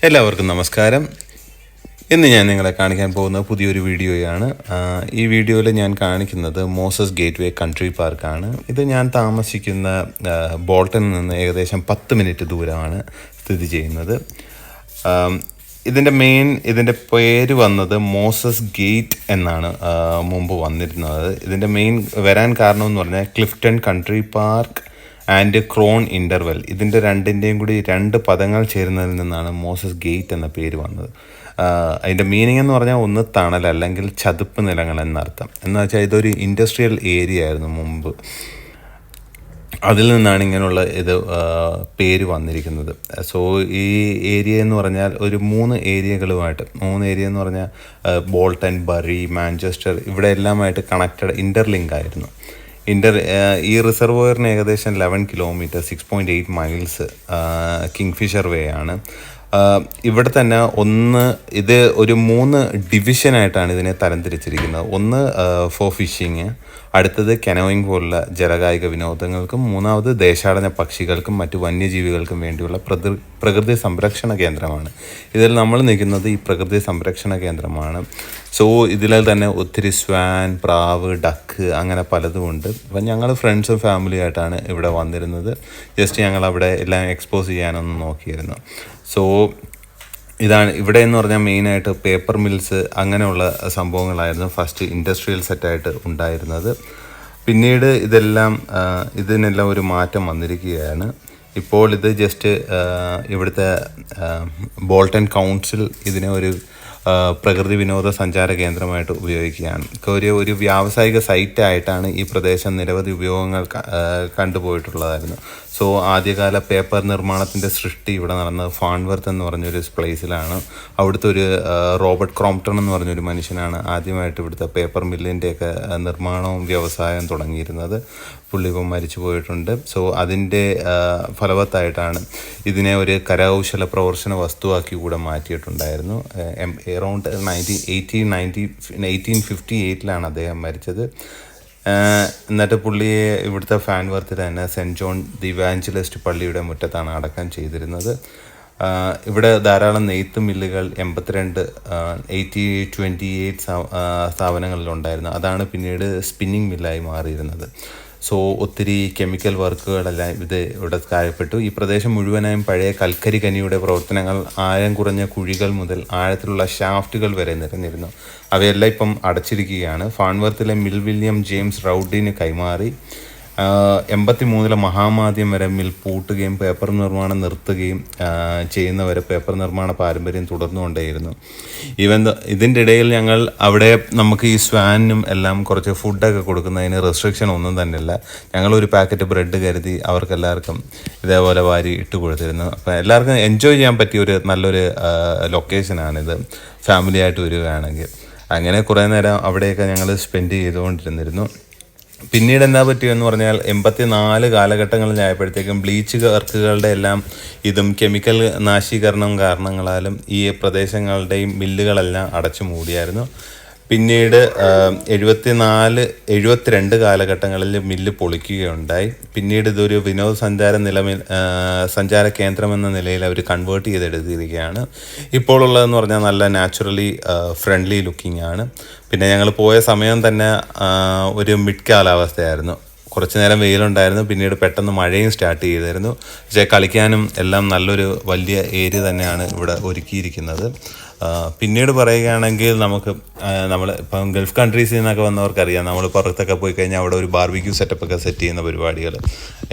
എല്ലാവർക്കും നമസ്കാരം. ഇന്ന് ഞാൻ നിങ്ങളെ കാണിക്കാൻ പോകുന്ന പുതിയൊരു വീഡിയോയാണ്. ഈ വീഡിയോയിൽ ഞാൻ കാണിക്കുന്നത് മോസസ് ഗേറ്റ്വേ കൺട്രി പാർക്കാണ്. ഇത് ഞാൻ താമസിക്കുന്ന ബോൾട്ടണിൽ നിന്ന് ഏകദേശം 10 മിനിറ്റ് ദൂരമാണ് സ്ഥിതി ചെയ്യുന്നത്. ഇതിൻ്റെ പേര് വന്നത് മോസസ് ഗേറ്റ് എന്നാണ് മുമ്പ് വന്നിരുന്നത്. ഇതിൻ്റെ മെയിൻ വരാൻ കാരണം എന്ന് പറഞ്ഞാൽ Clifton country park and ക്രോൺ interval, ഇതിൻ്റെ രണ്ടിൻ്റെയും കൂടി 2 പദങ്ങൾ ചേരുന്നതിൽ നിന്നാണ് മോസസ് ഗേറ്റ് എന്ന പേര് വന്നത്. അതിൻ്റെ മീനിങ് എന്ന് പറഞ്ഞാൽ ഒന്ന് തണൽ അല്ലെങ്കിൽ ചതുപ്പ് നിലങ്ങൾ എന്നർത്ഥം. എന്ന് വെച്ചാൽ ഇതൊരു ഇൻഡസ്ട്രിയൽ ഏരിയ ആയിരുന്നു മുമ്പ്. അതിൽ നിന്നാണ് ഇങ്ങനെയുള്ള പേര് വന്നിരിക്കുന്നത്. സോ ഈ ഏരിയ എന്ന് പറഞ്ഞാൽ ഒരു 3 ഏരിയകളുമായിട്ട്, 3 ഏരിയ എന്ന് പറഞ്ഞാൽ ബോൾട്ടൺ, ബറി, മാഞ്ചസ്റ്റർ, ഇവിടെ എല്ലാമായിട്ട് കണക്റ്റഡ് ഇൻ്റർലിങ്ക് ആയിരുന്നു. ഈ റിസർവോയറിന് ഏകദേശം 11 കിലോമീറ്റർ 6.8 മൈൽസ് കിങ്ഫിഷർ വേ ആണ്. ഇവിടെ തന്നെ ഇത് ഒരു 3 ഡിവിഷനായിട്ടാണ് ഇതിനെ തരംതിരിച്ചിരിക്കുന്നത്. ഒന്ന് ഫോർ ഫിഷിങ്, അടുത്തത് കനോയിങ് പോലുള്ള ജലകായിക വിനോദങ്ങൾക്കും, മൂന്നാമത് ദേശാടന പക്ഷികൾക്കും മറ്റു വന്യജീവികൾക്കും വേണ്ടിയുള്ള പ്രകൃതി സംരക്ഷണ കേന്ദ്രമാണ്. ഇതിൽ നമ്മൾ നിൽക്കുന്നത് ഈ പ്രകൃതി സംരക്ഷണ കേന്ദ്രമാണ്. സോ ഇതിൽ തന്നെ ഒത്തിരി സ്വാൻ, പ്രാവ്, ഡക്ക് അങ്ങനെ പലതും ഉണ്ട്. അപ്പം ഞങ്ങൾ ഫ്രണ്ട്സും ഫാമിലിയായിട്ടാണ് ഇവിടെ വന്നിരുന്നത്. ജസ്റ്റ് ഞങ്ങൾ അവിടെ എല്ലാം എക്സ്പോസ് ചെയ്യാനൊന്ന് നോക്കിയിരുന്നു. സോ ഇതാണ് ഇവിടെ എന്ന് പറഞ്ഞാൽ മെയിനായിട്ട് പേപ്പർ മിൽസ് അങ്ങനെയുള്ള സംഭവങ്ങളായിരുന്നു ഫസ്റ്റ് ഇൻഡസ്ട്രിയൽ സെറ്റായിട്ട് ഉണ്ടായിരുന്നത്. പിന്നീട് ഇതിനെല്ലാം ഒരു മാറ്റം വന്നിരിക്കുകയാണ്. ഇപ്പോൾ ഇത് ജസ്റ്റ് ഇവിടുത്തെ ബോൾട്ടൺ കൗൺസിൽ ഇതിനെ ഒരു പ്രകൃതി വിനോദ സഞ്ചാര കേന്ദ്രമായിട്ട് ഉപയോഗിക്കുകയാണ്. ഒരു വ്യാവസായിക സൈറ്റായിട്ടാണ് ഈ പ്രദേശം നിരവധി ഉപയോഗങ്ങൾ കണ്ടുപോയിട്ടുള്ളതായിരുന്നു. സോ ആദ്യകാല പേപ്പർ നിർമ്മാണത്തിൻ്റെ സൃഷ്ടി ഇവിടെ നടന്നത് ഫാൺവർത്ത് എന്ന് പറഞ്ഞൊരു പ്ലേസിലാണ്. അവിടുത്തെ ഒരു റോബർട്ട് ക്രോംപ്ടൺ എന്ന് പറഞ്ഞൊരു മനുഷ്യനാണ് ആദ്യമായിട്ട് ഇവിടുത്തെ പേപ്പർ മില്ലിൻ്റെയൊക്കെ നിർമ്മാണവും വ്യവസായവും തുടങ്ങിയിരുന്നത്. പുള്ളി ഇപ്പം മരിച്ചു പോയിട്ടുണ്ട്. സോ അതിൻ്റെ ഫലവത്തായിട്ടാണ് ഇതിനെ ഒരു കരകൗശല പ്രവർത്തന വസ്തുവാക്കി കൂടെ മാറ്റിയിട്ടുണ്ടായിരുന്നു. അറൗണ്ട് 1858 അദ്ദേഹം മരിച്ചത്. എന്നിട്ട് പുള്ളിയെ ഇവിടുത്തെ ഫാൻവർത്തിൽ തന്നെ സെൻറ്റ് ജോൺ ദി ഇവാഞ്ചലിസ്റ്റ് പള്ളിയുടെ മുറ്റത്താണ് അടക്കം ചെയ്തിരുന്നത്. ഇവിടെ ധാരാളം നെയ്ത്ത് മില്ലുകൾ 1828 സ്ഥാപനങ്ങളിലുണ്ടായിരുന്നു. അതാണ് പിന്നീട് സ്പിന്നിങ് മില്ലായി മാറിയിരുന്നത്. സോ ഒത്തിരി കെമിക്കൽ വർക്കുകളെല്ലാം ഇവിടെ കാര്യപ്പെട്ടു. ഈ പ്രദേശം മുഴുവനായും പഴയ കൽക്കരി ഖനിയുടെ പ്രവർത്തനങ്ങൾ, ആഴം കുറഞ്ഞ കുഴികൾ മുതൽ ആഴത്തിലുള്ള ഷാഫ്റ്റുകൾ വരെ നിറഞ്ഞിരുന്നു. അവയെല്ലാം ഇപ്പം അടച്ചിരിക്കുകയാണ്. ഫാൺവർത്തിലെ മിൽ വില്യം ജെയിംസ് റൗഡിന് കൈമാറി. 83 മഹാമാദ്യം വരെ മിൽ പൂട്ടുകയും പേപ്പർ നിർമ്മാണം നിർത്തുകയും ചെയ്യുന്നവരെ പേപ്പർ നിർമ്മാണ പാരമ്പര്യം തുടർന്നുകൊണ്ടേയിരുന്നു. ഇതിൻ്റെ ഇടയിൽ അവിടെ നമുക്ക് ഈ സ്വാനും എല്ലാം കുറച്ച് ഫുഡൊക്കെ കൊടുക്കുന്നതിന് റെസ്ട്രിക്ഷൻ ഒന്നും തന്നെ ഇല്ല. ഞങ്ങളൊരു പാക്കറ്റ് ബ്രെഡ് കരുതി അവർക്കെല്ലാവർക്കും ഇതേപോലെ വാരി ഇട്ട് കൊടുത്തിരുന്നു. അപ്പം എല്ലാവർക്കും എൻജോയ് ചെയ്യാൻ പറ്റിയ ഒരു നല്ലൊരു ലൊക്കേഷനാണിത് ഫാമിലിയായിട്ട് വരികയാണെങ്കിൽ. അങ്ങനെ കുറേ നേരം അവിടെയൊക്കെ ഞങ്ങൾ സ്പെൻഡ് ചെയ്തുകൊണ്ടിരുന്നിരുന്നു. പിന്നീട് എന്താ പറ്റിയെന്ന് പറഞ്ഞാൽ 84 കാലഘട്ടങ്ങളിലായപ്പോഴത്തേക്കും ബ്ലീച്ച് വർക്കുകളുടെ എല്ലാം കെമിക്കൽ നാശീകരണം കാരണങ്ങളാലും ഈ പ്രദേശങ്ങളുടെയും മില്ലുകളെല്ലാം അടച്ചു മൂടിയായിരുന്നു. പിന്നീട് 72 കാലഘട്ടങ്ങളിൽ മില്ല് പൊളിക്കുകയുണ്ടായി. പിന്നീട് ഇതൊരു സഞ്ചാര കേന്ദ്രം എന്ന നിലയിൽ അവർ കൺവേർട്ട് ചെയ്തെടുത്തിരിക്കുകയാണ്. ഇപ്പോൾ ഉള്ളതെന്ന് പറഞ്ഞാൽ നല്ല നാച്ചുറലി ഫ്രണ്ട്ലി ലുക്കിംഗ് ആണ്. പിന്നെ ഞങ്ങൾ പോയ സമയം തന്നെ ഒരു മിഡ് കാലാവസ്ഥയായിരുന്നു. കുറച്ച് നേരം വെയിലുണ്ടായിരുന്നു, പിന്നീട് പെട്ടെന്ന് മഴയും സ്റ്റാർട്ട് ചെയ്തായിരുന്നു. പക്ഷേ കളിക്കാനും എല്ലാം നല്ലൊരു വലിയ ഏരിയ തന്നെയാണ് ഇവിടെ ഒരുക്കിയിരിക്കുന്നത്. പിന്നീട് പറയുകയാണെങ്കിൽ നമ്മൾ ഇപ്പം ഗൾഫ് കൺട്രീസിൽ നിന്നൊക്കെ വന്നവർക്കറിയാം, നമ്മൾ പുറത്തൊക്കെ പോയി കഴിഞ്ഞാൽ അവിടെ ഒരു ബാർബിക്യൂ സെറ്റപ്പൊക്കെ സെറ്റ് ചെയ്യുന്ന പരിപാടികൾ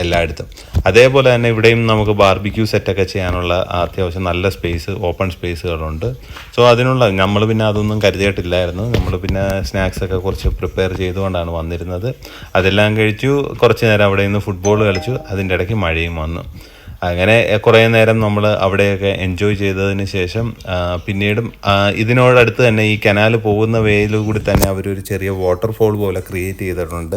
എല്ലായിടത്തും. അതേപോലെ തന്നെ ഇവിടെയും നമുക്ക് ബാർബിക്യൂ സെറ്റൊക്കെ ചെയ്യാനുള്ള അത്യാവശ്യം നല്ല ഓപ്പൺ സ്പേസുകളുണ്ട്. സോ നമ്മൾ പിന്നെ അതൊന്നും കരുതിയിട്ടില്ലായിരുന്നു. നമ്മൾ പിന്നെ സ്നാക്സൊക്കെ കുറച്ച് പ്രിപ്പയർ ചെയ്തുകൊണ്ടാണ് വന്നിരുന്നത്. അതെല്ലാം കഴിച്ചു. കുറച്ച് നേരം അവിടെ നിന്ന് ഫുട്ബോൾ കളിച്ചു. അതിൻ്റെ ഇടയ്ക്ക് മഴയും വന്നു. അങ്ങനെ കുറേ നേരം നമ്മൾ അവിടെയൊക്കെ എൻജോയ് ചെയ്തതിന് ശേഷം പിന്നീടും ഇതിനോടടുത്ത് തന്നെ ഈ കനാൽ പോകുന്ന വേയിൽ കൂടി തന്നെ അവരൊരു ചെറിയ വാട്ടർഫോൾ പോലെ ക്രിയേറ്റ് ചെയ്തിട്ടുണ്ട്.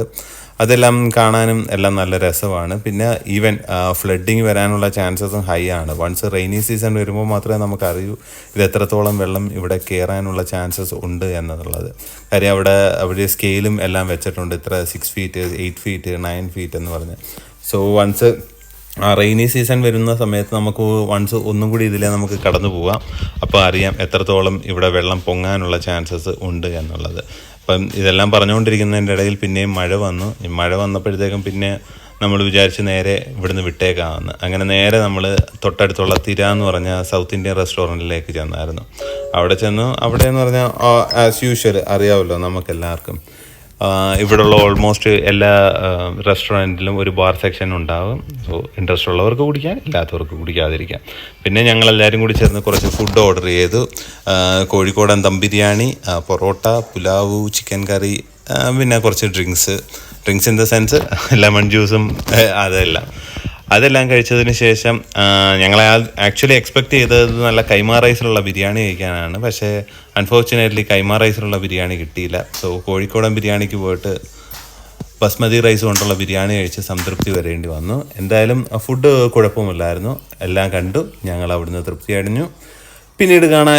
അതെല്ലാം കാണാനും എല്ലാം നല്ല രസമാണ്. പിന്നെ ഈവൻ ഫ്ലഡിങ് വരാനുള്ള ചാൻസസും ഹൈ ആണ്. വൺസ് റെയിനി സീസൺ വരുമ്പോൾ മാത്രമേ നമുക്കറിയൂ ഇത് എത്രത്തോളം വെള്ളം ഇവിടെ കയറാനുള്ള ചാൻസസ് ഉണ്ട് എന്നുള്ളത്. കാര്യം അവിടെ സ്കെയിലും എല്ലാം വെച്ചിട്ടുണ്ട്. ഇത്ര 6 ഫീറ്റ്, 8 ഫീറ്റ്, 9 ഫീറ്റ് എന്ന് പറഞ്ഞ്. സോ വൺസ് ആ റെയിനി സീസൺ വരുന്ന സമയത്ത് നമുക്ക് ഒന്നും കൂടി ഇതിലേ നമുക്ക് കടന്നു പോകാം. അപ്പോൾ അറിയാം എത്രത്തോളം ഇവിടെ വെള്ളം പൊങ്ങാനുള്ള ചാൻസസ് ഉണ്ട് എന്നുള്ളത്. അപ്പം ഇതെല്ലാം പറഞ്ഞുകൊണ്ടിരിക്കുന്നതിൻ്റെ ഇടയിൽ പിന്നെയും മഴ വന്നു. ഈ മഴ വന്നപ്പോഴത്തേക്കും പിന്നെ നമ്മൾ വിചാരിച്ച് നേരെ ഇവിടുന്ന് വിട്ടേക്കാമെന്ന്. അങ്ങനെ നേരെ നമ്മൾ തൊട്ടടുത്തുള്ള തിര എന്ന് പറഞ്ഞ സൗത്ത് ഇന്ത്യൻ റെസ്റ്റോറൻറ്റിലേക്ക് ചെന്നായിരുന്നു. അവിടെ ചെന്നു. അവിടെ എന്ന് പറഞ്ഞാൽ ആസ് യൂഷ്വൽ അറിയാമല്ലോ നമുക്കെല്ലാവർക്കും, ഇവിടെയുള്ള ഓൾമോസ്റ്റ് എല്ലാ റെസ്റ്റോറൻറ്റിലും ഒരു ബാർ സെക്ഷൻ ഉണ്ടാകും. സോ ഇൻട്രസ്റ്റ് ഉള്ളവർക്ക് കുടിക്കാം, ഇല്ലാത്തവർക്ക് കുടിക്കാതിരിക്കാം. പിന്നെ ഞങ്ങളെല്ലാവരും കൂടി ചേർന്ന് കുറച്ച് ഫുഡ് ഓർഡർ ചെയ്തു. കോഴിക്കോടൻ ദം ബിരിയാണി, പൊറോട്ട, പുലാവു, ചിക്കൻ കറി, പിന്നെ കുറച്ച് drinks in the sense lemon ജ്യൂസും അതെല്ലാം കഴിച്ചതിന് ശേഷം ഞങ്ങൾ ആക്ച്വലി എക്സ്പെക്റ്റ് ചെയ്തത് നല്ല കൈമാ റൈസിലുള്ള ബിരിയാണി കഴിക്കാനാണ്. പക്ഷേ അൺഫോർച്ചുനേറ്റ്ലി കൈമാ റൈസിലുള്ള ബിരിയാണി കിട്ടിയില്ല. സോ കോഴിക്കോടൻ ബിരിയാണിക്ക് പോയിട്ട് ബസ്മതി റൈസ് കൊണ്ടുള്ള ബിരിയാണി കഴിച്ച് സംതൃപ്തി വരേണ്ടി വന്നു. എന്തായാലും ഫുഡ് കുഴപ്പമില്ലായിരുന്നു. എല്ലാം കണ്ടു, ഞങ്ങൾ അവിടുന്ന് തൃപ്തി അടഞ്ഞു. പിന്നീട് കാണാൻ